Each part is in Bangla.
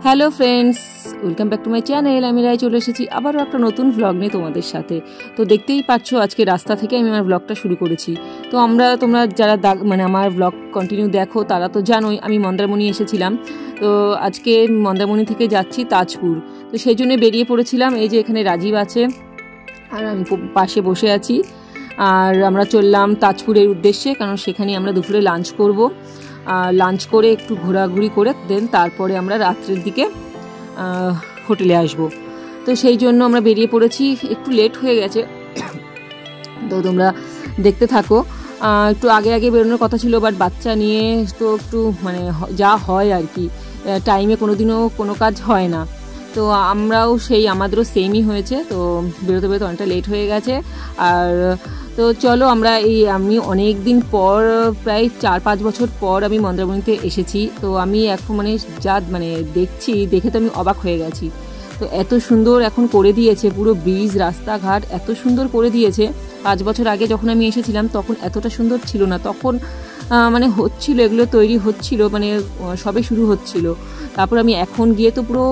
Hello friends, welcome back to my channel. আমি রায় চলে এসেছি আবারও একটা নতুন ভ্লগ নিয়ে তোমাদের সাথে। তো দেখতেই পাচ্ছ আজকে রাস্তা থেকে আমি আমার ভ্লগটা শুরু করেছি। তো তোমরা যারা আমার ভ্লগ কন্টিনিউ দেখো তারা তো জানোই আমি মন্দারমণি এসেছিলাম। তো আজকে মন্দারমণি থেকে যাচ্ছি তাজপুর। তো সেই জন্য বেরিয়ে পড়েছিলাম। এই যে এখানে রাজীব আছে আর আমি পাশে বসে আছি। আর আমরা চললাম তাজপুরের উদ্দেশ্যে, কারণ সেখানে আমরা দুপুরে লাঞ্চ করব। লাঞ্চ করে একটু ঘোরাঘুরি করে দেন তারপরে আমরা রাত্রের দিকে হোটেলে আসব। তো সেই জন্য আমরা বেরিয়ে পড়েছি। একটু লেট হয়ে গেছে, তো তোমরা দেখতে থাকো। একটু আগে আগে বেরোনোর কথা ছিল, বাট বাচ্চা নিয়ে তো একটু যা হয় আর কি, টাইমে কোনোদিনও কোনো কাজ হয় না। তো আমাদেরও সেমই হয়েছে। তো বেরোতে বেরোতে অনেকটা লেট হয়ে গেছে। আর তো চলো আমি অনেক দিন পর, প্রায় 4-5 বছর পর আমি মন্দারমণিতে এসেছি। তো আমি এখন দেখে তো আমি অবাক হয়ে গেছি। তো এত সুন্দর এখন করে দিয়েছে, পুরো ব্রিজ, রাস্তাঘাট এত সুন্দর করে দিয়েছে। 5 বছর আগে যখন আমি এসেছিলাম তখন এতটা সুন্দর ছিল না। তখন হচ্ছিল, এগুলো তৈরি হচ্ছিল, সবে শুরু হচ্ছিল। তারপর আমি এখন গিয়ে তো পুরো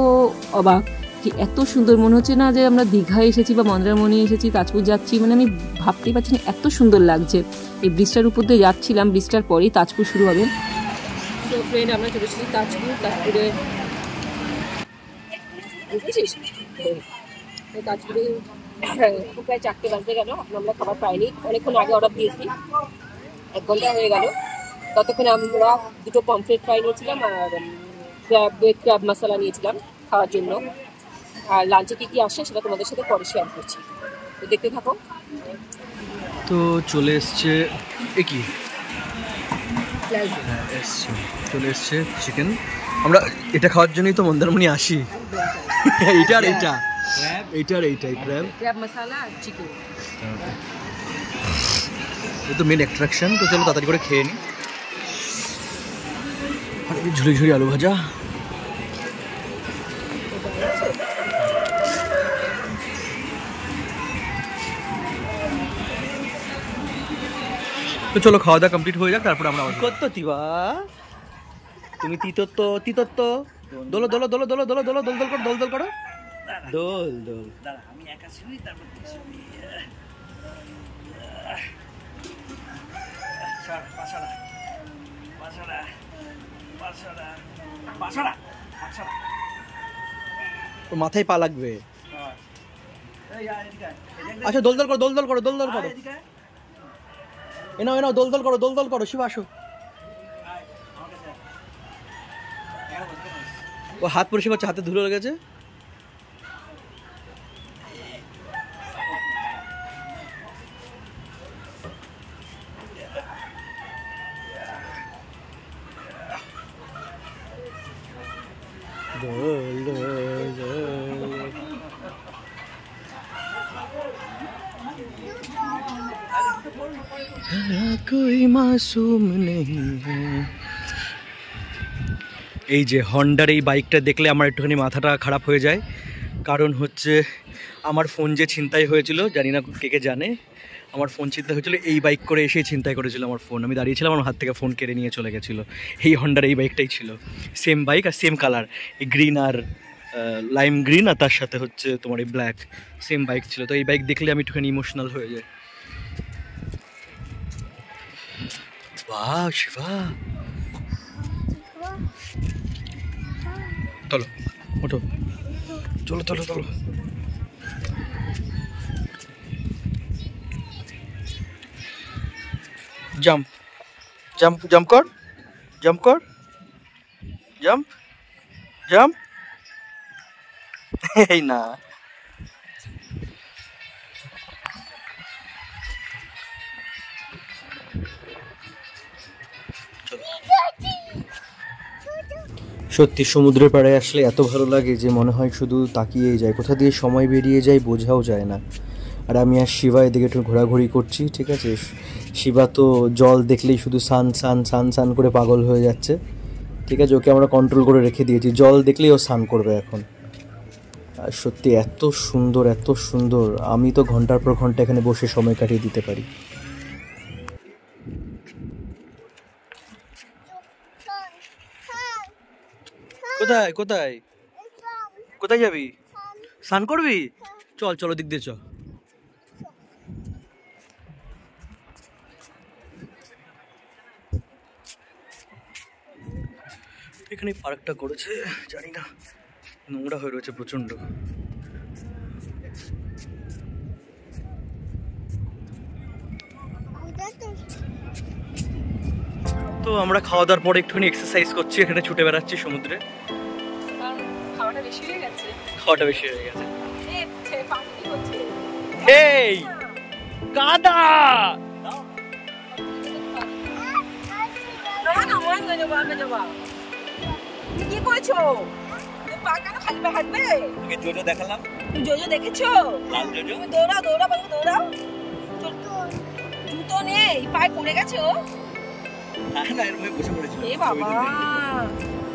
অবাক, যে এত সুন্দর মনে হচ্ছে না যে আমরা দীঘায় এসেছি বা মন্দারমণি এসেছি, তাজপুর যাচ্ছি। আমি ভাবতেই পারছি না, এত সুন্দর লাগছে। এই ব্রিজটার উপর দিয়ে যাচ্ছিলাম, ব্রিজটার পরেই তাজপুর শুরু হবে। তো ফ্রেন্ড, আমরা চলে এসেছি তাজপুরে। তাজপুরে প্রায় 4টে বাজতে গেল, এখন আমরা খাবার পাইনি। অনেকক্ষণ আগে অর্ডার দিয়েছি, 1 ঘন্টা হয়ে গেল। ততক্ষণে আমরা 2টো পমফ্রেট ফ্রাই নিয়েছিলাম আর ক্র্যাব মশলা নিয়েছিলাম খাওয়ার জন্য। আর লাঞ্চে কী কী আসে সেটা তোমাদের সাথে পরে শেয়ার করছি, তো দেখতে থাকো। তো চলে এসছে চিকেন। আমরা এটা খাওয়ার জন্যই তো মন্দারমণি আসি। ক্র্যাব মশলা আর চিকেন, এটা তো মেন অ্যাট্রাকশন। তো চলো তাড়াতাড়ি করে খেয়ে নিই। আর ঝুড়ি ঝুড়ি আলু ভাজা। তো চলো খাওয়া দাওয়া কমপ্লিট হয়ে যাক, তারপরে আমরা করতো তিবা। তুমি তিতত্ব দোলো দোলো দোলো দোলো দোলো দোলো দোল দোল করো, দোল দোল করো, দোল দোল। আমি একা শুনি, তারপর মাথায় পা লাগবে। আচ্ছা, দোল দোল করো, দোল দোল করো, দোল দোল করো। এনাও দোল দোল করো, দোল দোল করো। শিব আসো। ও হাত পরিষ্কার করছে, হাতে ধুলো লেগেছে। দোল দোল দোল। कोई मासूम नहीं है। এই যে হন্ডার এই বাইকটা দেখলে আমার একটুখানি মাথাটা খারাপ হয়ে যায়। কারণ হচ্ছে আমার ফোন যে ছিনতাই হয়েছিল, জানি না কে কে জানে, আমার ফোন ছিনতাই হয়েছিল এই বাইক করে এসেই ছিনতাই করেছিল আমার ফোন। আমি দাঁড়িয়েছিলাম, আমার হাত থেকে ফোন কেড়ে নিয়ে চলে গেছিলো। এই হন্ডার এই বাইকটাই ছিল, সেম বাইক আর সেম কালার, এই গ্রিন আর লাইম গ্রিন, আর তার সাথে হচ্ছে তোমার এই ব্ল্যাক, সেম বাইক ছিল। তো এই বাইক দেখলে আমি একটুখানি ইমোশনাল হয়ে যাই। বাহ শিবা, চলো ওঠো, চলো চলো চলো। জাম্প জাম্প জাম্প কর, জাম্প কর, জাম্প জাম্প। এই না, সত্যি সমুদ্রের পাড়ে আসলে এত ভালো লাগে যে মনে হয় শুধু তাকিয়েই যায়, কোথা দিয়ে সময় বেরিয়ে যায় বোঝাও যায় না। আর আমি আর শিবা এদিকে একটু ঘোরাঘুরি করছি, ঠিক আছে। শিবা তো জল দেখলেই শুধু সান সান সান সান করে পাগল হয়ে যাচ্ছে, ঠিক আছে। ওকে আমরা কন্ট্রোল করে রেখে দিয়েছি, জল দেখলেই ও স্নান করবে এখন। আর সত্যি এত সুন্দর, এত সুন্দর। আমি তো ঘন্টার পর ঘন্টা এখানে বসে সময় কাটিয়ে দিতে পারি। কোথায় কোথায় কোথায় যাবি? স্নান করবি? চল চলো দিক দিয়ে চ। এখানে পার্কটা করেছে, জানি না, নোংরা হয়ে রয়েছে প্রচন্ড। তো আমরা খাওয়া দাওয়ার পরে একটুখানি এক্সারসাইজ করছি, এখানে ছুটে বেড়াচ্ছি সমুদ্রে। খাওয়াটা বেশি হয়ে গেছে। এই কাদা কি করছো? জোজো দেখালাম। জোজো দেখেছো? দৌড়াও দৌড়াও দৌড়াও। জুতো নেই, পায়ে পড়ে গেছে ও। এ বাবা,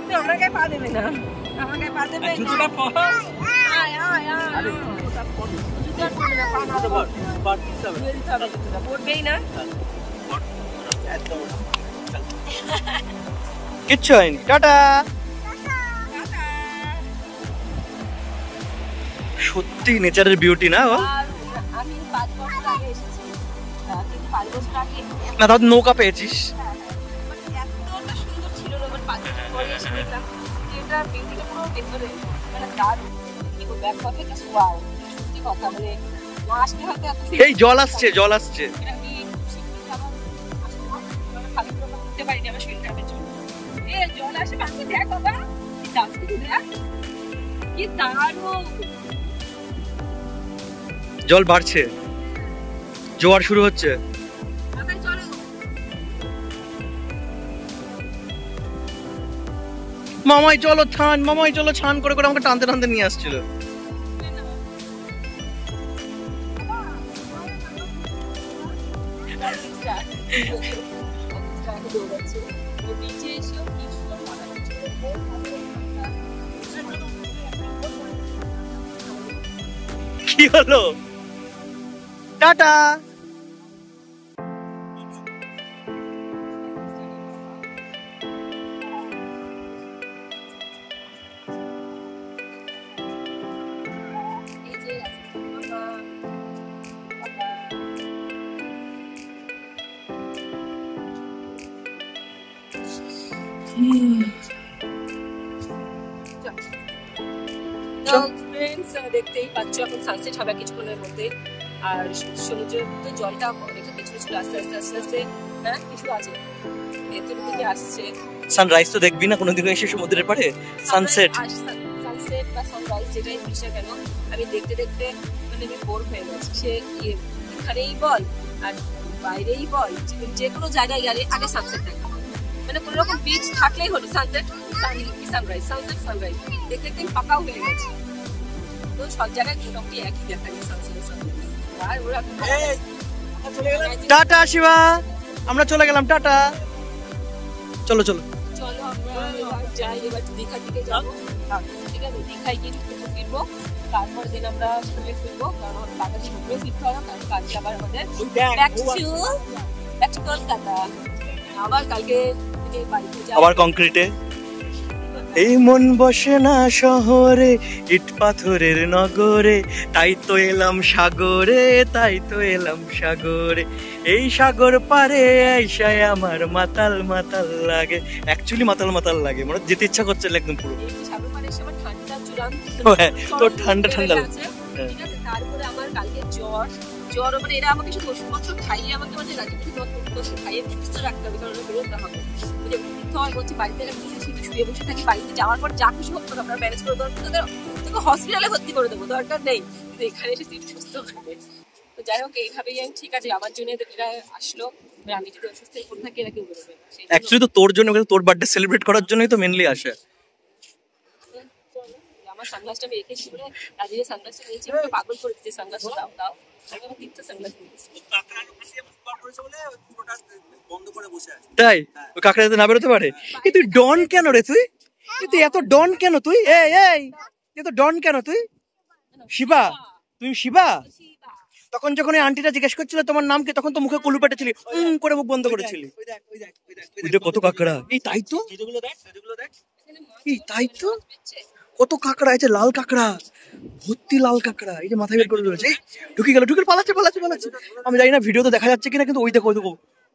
তুই আমার গায়ে পা দেবে না, আমার গায়ে পা দেবে না। পড়বেই না। কিচ্ছু হয়নি, টাটা। সত্যি নেচারের বিউটি না? আমি 5 বছর আগে এসেছি, কিন্তু 5 বছর আগে না তাও নৌকা পেয়েছিস। এতটা সুন্দর ছিল না, 5 বছর পরে এসে দেখলাম যেটা বিউটিটা পুরো ভেতরে, মানে দারুণ। কি বলবো, এক কথায় একটা ওয়াও, সত্যি কথা। মানে না আসলে হয়তো এত এই জল আসছে, জল আসছে। আমি শিখতে আবার আসলে ভালো করে করতে পারিনি আমার শরীরটা জন্য। এই জল আসে পাশে, দেখ বাবা কি দারুণ, দেখ কি দারুণ। জল বাড়ছে, জোয়ার শুরু হচ্ছে। মামাই চলো ছান, মামাই চলো ছান করে করে আমাকে টানতে টানতে নিয়ে আসছিল। কি হলো? টাটা। দেখতেই পাচ্ছ এখন সানসেট হবে কিছুক্ষণের মধ্যে। আর সমুদ্রের তো জলটা অনেকটা পেছনে ছিল, আস্তে আস্তে আস্তে আস্তে হ্যাঁ কিছু আছে ভেতর থেকে আসছে। সানরাইজ তো দেখবি না কোনোদিন এসে সমুদ্রের পাড়ে? সানসেট সানসেট বা সানরাইজ যেটাই বলিস না কেন, আমি দেখতে দেখতে মানে আমি বোর হয়ে গেছি। সে এখানেই বল আর বাইরেই বল, যে কোনো জায়গায় গেলে আগে সানসেট দেখা, মানে কোনো রকম বিচ থাকলেই হলো সানসেট সানরাইজ, সানসেট সানরাইজ দেখতে দেখতে পাকাও হয়ে গেছে। তো সব জায়গায় মোটামুটি একই দেখা যায় সানসেট সানরাইজ। আর ওরা টাটা শিবা, আমরা চলে গেলাম, টাটা। চলো চলো চলো আমরা এবার যাই, এবার দীঘার দিকে যাবো। ঠিক আছে, দীঘায় গিয়ে একটু ফিরবো, তারপর দিন আমরা ঘুরে ফিরবো, কারণ কালকে ঘুরে ফিরতে হবে, কারণ কালকে আবার আমাদের ব্যাক টু কলকাতা। আবার কালকে বাড়িতে যাবো, আবার কংক্রিটে। এই মন বসে না শহরে, ইট পাথরের নগরে, তাই তো এলাম সাগরে, তাই তো এলাম সাগরে। এই সাগর পারে আইসায় আমার মাতাল মাতাল লাগে। অ্যাকচুয়ালি মাতাল মাতাল লাগে, মানে যেতে ইচ্ছা করছে একদম পুরো। সাগর পারে এসে আমার ঠান্ডা চূড়ান্ত, তোর ঠান্ডা ঠান্ডা আছে। ঠিক আছে, তারপরে আমার কালকে জ্বর, মানে এরা আমাকে শুধু ওষুধপত্র খাইয়ে আমাকে মানে রাজীবকে খাইয়ে সুস্থ রাখতে হবে, কারণ বেরোতে হবে। বলছি বাড়িতে শুয়ে বসে থাকি, বাড়িতে যাওয়ার পর যা খুশি হোক আমরা ম্যানেজ করে দেবো, তোকে হসপিটালে ভর্তি করে দেবো, দরকার নেই, কিন্তু এখানে এসে তুই সুস্থ হবে। তো যাই হোক, এইভাবেই আমি ঠিক আছে, আমার জন্য এরা আসলো, আমি যদি অসুস্থ করে থাকি এরা কেউ বেরোবে না। অ্যাকচুয়ালি তো তোর জন্য, তোর বার্থডে সেলিব্রেট করার জন্যই তো মেনলি আসে। আমার সানগ্লাসটা আমি রেখেছি বলে রাজীব সানগ্লাসটা নিয়েছি, পাগল করে দিচ্ছে, সানগ্লাসটা দাও দাও, আমি আমার তিনটা সানগ্লাস নিয়েছি। তাই ওই কাকড়া যাতে না বেরোতে পারে। তুই ডন কেন রে? তুই এত ডন কেন? তুই এই এত ডন কেন তুই? শিবা, তুমি শিবা? তখন যখন এই আন্টিটা জিজ্ঞেস করছিল তোমার নাম কি, তখন তো মুখে কলু পেটেছিলি, করে মুখ বন্ধ করেছিলি। কত কাকড়া! এই তাই তো, এই তাই তো, কত কাঁকড়া আছে, লাল কাঁকড়া, ভর্তি লাল কাঁকড়া, এই যে মাথায় বের করে রয়েছে, ঢুকে গেল, পালাচ্ছে পালাচ্ছে পালাচ্ছে। আমি জানি না ভিডিওতে দেখা যাচ্ছে কিনা, কিন্তু ওই দেখো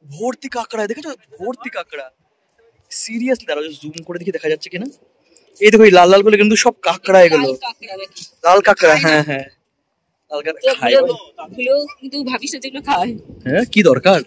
ভর্তি কাঁকড়া, দেখেছো ভর্তি কাঁকড়া। সিরিয়াসলি দাঁড়াও, জুম করে দেখি দেখা যাচ্ছে কিনা। এই দেখো এই লাল লাল গুলো কিন্তু সব কাঁকড়া, এগুলো লাল কাঁকড়া। হ্যাঁ হ্যাঁ, লাল কাঁকড়া খায়, কিন্তু ভাবিস যেগুলো খায়। হ্যাঁ কি দরকার।